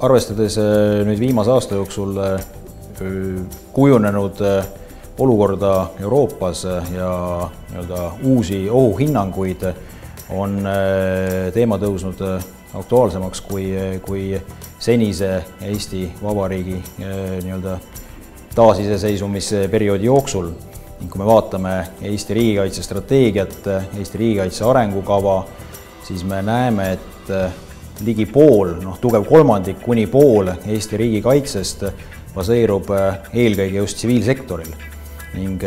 arvestades nüüd viimase aasta jooksul kujunenud olukorda Euroopas ja uusi ohuhinnanguid, on teema tõusnud aktuaalsemaks kui senise Eesti Vabariigi taasiseseisvumisperioodi jooksul. Ning kui me vaatame Eesti riigikaitse strateegiat, Eesti riigikaitse arengukava, siis me näeme, et ligi pool, tugev kolmandik kuni pool Eesti riigikaitsest baseerub eelkõige just tsiviilsektoril. Ning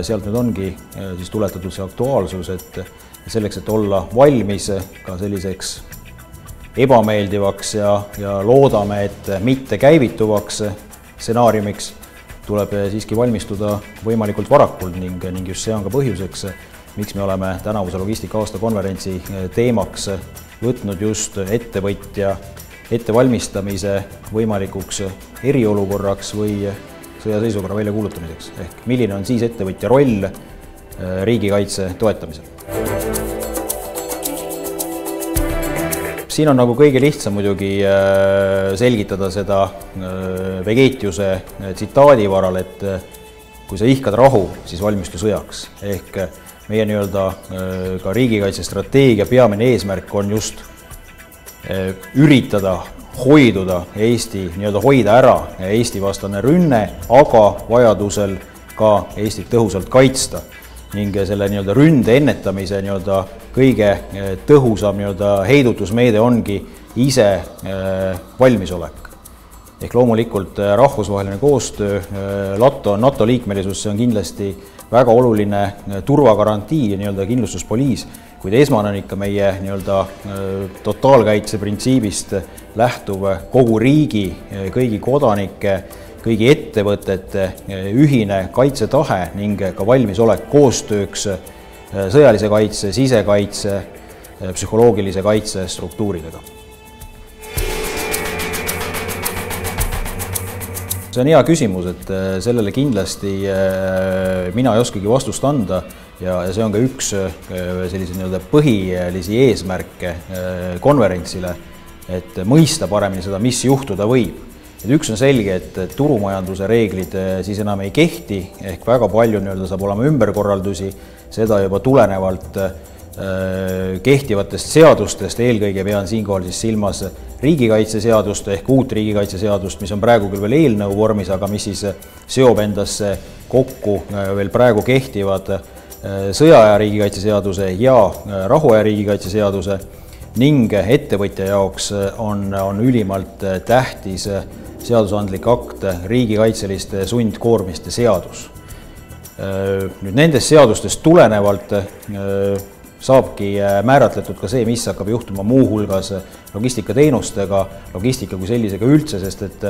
sealt nüüd ongi siis tuletatud see aktuaalsus, et selleks, et olla valmis ka selliseks ebameeldivaks ja loodame, et mitte käivituvaks stsenaariumiks, tuleb siiski valmistuda võimalikult varakult ning just see on ka põhjuseks, miks me oleme tänavuse logistika aasta konverentsi teemaks võtnud just ettevõtja ettevalmistamise võimalikuks eriolukorraks või sõjaseisukorra väljakuulutamiseks. Ehk milline on siis ettevõtja roll riigikaitse toetamisel? Siin on kõige lihtsam muidugi selgitada seda Vegetiuse tsitaadi varal, et kui sa ihkad rahu, siis valmistu sõjaks. Ehk meie ka riigikaitse strateegia peamine eesmärk on just üritada hoiduda Eesti, hoida ära Eesti vastane rünne, aga vajadusel ka Eestit tõhusalt kaitsta. Ning selle ründe ennetamise kõige tõhusam heidutusmeede ongi ise valmisolek. Ehk loomulikult rahvusvaheline koostöö, NATO liikmelisus, see on kindlasti väga oluline turvagarantii ja kindlustuspoliis, kuid esmane on ikka meie totaalkaitse printsiibist lähtuv kogu riigi, kõigi kodanike, kõigi ettevõtete ühine kaitsetahe ning ka valmisolek koostööks sõjalise kaitse, sisekaitse, psühholoogilise kaitse struktuuridega. See on hea küsimus, et sellele kindlasti mina ei oskagi vastust anda ja see on ka üks sellise põhilisi eesmärke konverentsile, et mõista paremini seda, mis juhtuda võib. Üks on selge, et turumajanduse reeglid siis enam ei kehti, ehk väga palju saab olema ümberkorraldusi, seda juba tulenevalt kehtivatest seadustest, eelkõige pean siinkohal siis silmas riigikaitseseadust ehk uut riigikaitseseadust, mis on praegu küll veel eelnõu vormis, aga mis siis seob endasse kokku veel praegu kehtivad sõjaaja riigikaitseseaduse ja rahuaja riigikaitseseaduse ning ettevõtja jaoks on ülimalt tähtis seadusandlik akt riigikaitseliste sundkoormiste seadus. Nüüd nendest seadustest tulenevalt saabki määratletud ka see, mis hakkab juhtuma muuhulgas logistikateenustega, logistika kui sellisega üldse, sest et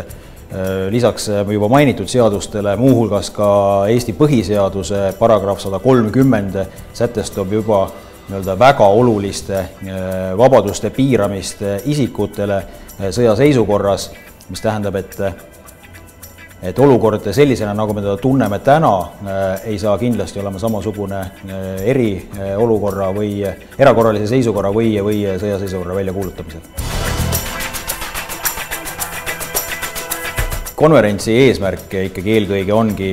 lisaks juba mainitud seadustele muuhulgas ka Eesti põhiseaduse paragrahv 130 sätestab juba väga oluliste vabaduste piiramist isikutele sõjaseisukorras, mis tähendab, et olukord sellisena, nagu me teda tunneme täna, ei saa kindlasti olema samasugune eriolukorra või erakorralise seisukorra või sõjaseisukorra väljakuulutamisel. Konverentsi eesmärk ikkagi eelkõige ongi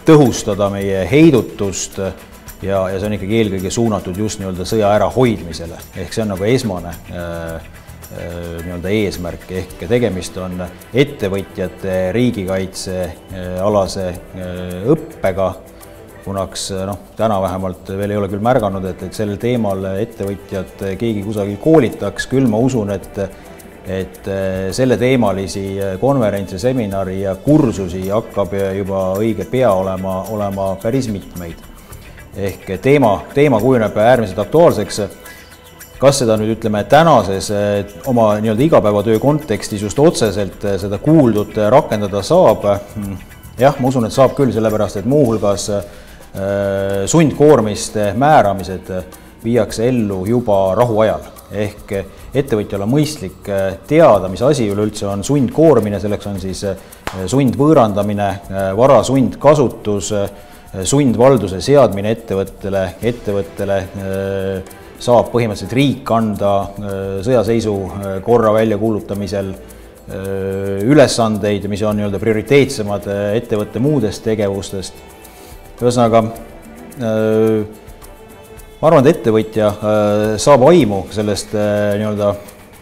tõhustada meie heidutust ja see on ikkagi eelkõige suunatud just sõja ärahoidmisele. Ehk see on esmane eesmärk, ehk tegemist on ettevõtjate riigikaitsealase õppega, kunaks täna vähemalt veel ei ole küll märganud, et sellel teemal ettevõtjad keegi kusagil koolitaks, küll ma usun, et selle teemalisi konverentse, seminari ja kursusi hakkab juba õige pea olema päris mitmeid. Ehk teema kujuneb äärmiselt aktuaalseks. Kas seda nüüd tänases oma igapäevatöö kontekstis just otseselt seda kuuldut rakendada saab? Jah, ma usun, et saab küll, sellepärast, et muuhulgas sundkoormiste määramised viiakse ellu juba rahuajal. Ehk ettevõtjal on mõistlik teada, mis asi üleüldse on sundkoormine, selleks on siis sundvõõrandamine, vara sundkasutus, sundvalduse seadmine ettevõttele saab põhimõtteliselt riik anda sõjaseisukorra väljakuulutamisel ülesandeid, mis on nii-öelda prioriteetsemad ettevõtte muudest tegevustest. Ühesõnaga, ma arvan, et ettevõtja saab aimu sellest nii-öelda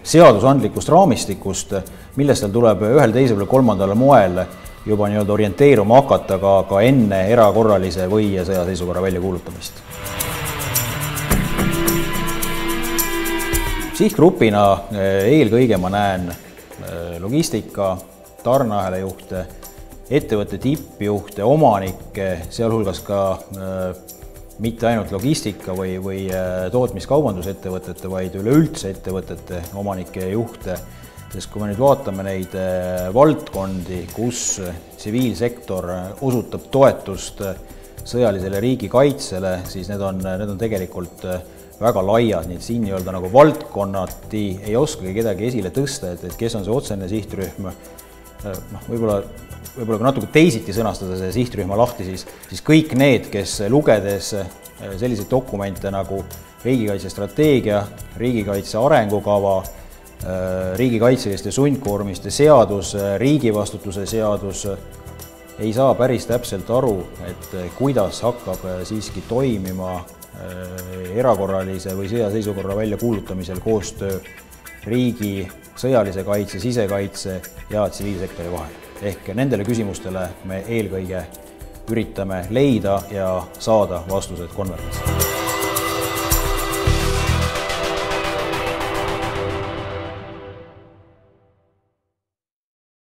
seadusandlikust raamistikust, millest tal tuleb ühel, teisel või kolmandal moel juba nii-öelda orienteeruma hakata ka enne erakorralise või sõjaseisukorra väljakuulutamist. Sihtgrupina eelkõige ma näen logistika, tarneahela juhte, ettevõtte tippjuhte, omanikke, sealhulgas ka mitte ainult logistika või tootmiskaubandusettevõtete, vaid üleüldse ettevõtete omanike ja juhte. Sest kui me nüüd vaatame neid valdkondi, kus tsiviilsektor osutab toetust sõjalisele riigikaitsele, siis need on tegelikult väga laiad, nii et siin nii-öelda nagu valdkonnati ei oskagi kedagi esile tõsta, et kes on see otsene sihtrühm. Võib-olla kui natuke teisiti sõnastada see sihtrühma lahti, siis kõik need, kes lugedes selliseid dokumente nagu riigikaitse strateegia, riigikaitse arengukava, riigikaitseliste sundkoormiste seadus, riigivastutuse seadus, ei saa päris täpselt aru, et kuidas hakkab siiski toimima erakorralise või sõjaseisukorra väljakuulutamisel koostöö riigi sõjalise kaitse, sisekaitse ja tsiviilsektori vahel. Ehk nendele küsimustele me eelkõige üritame leida ja saada vastused konverentsil.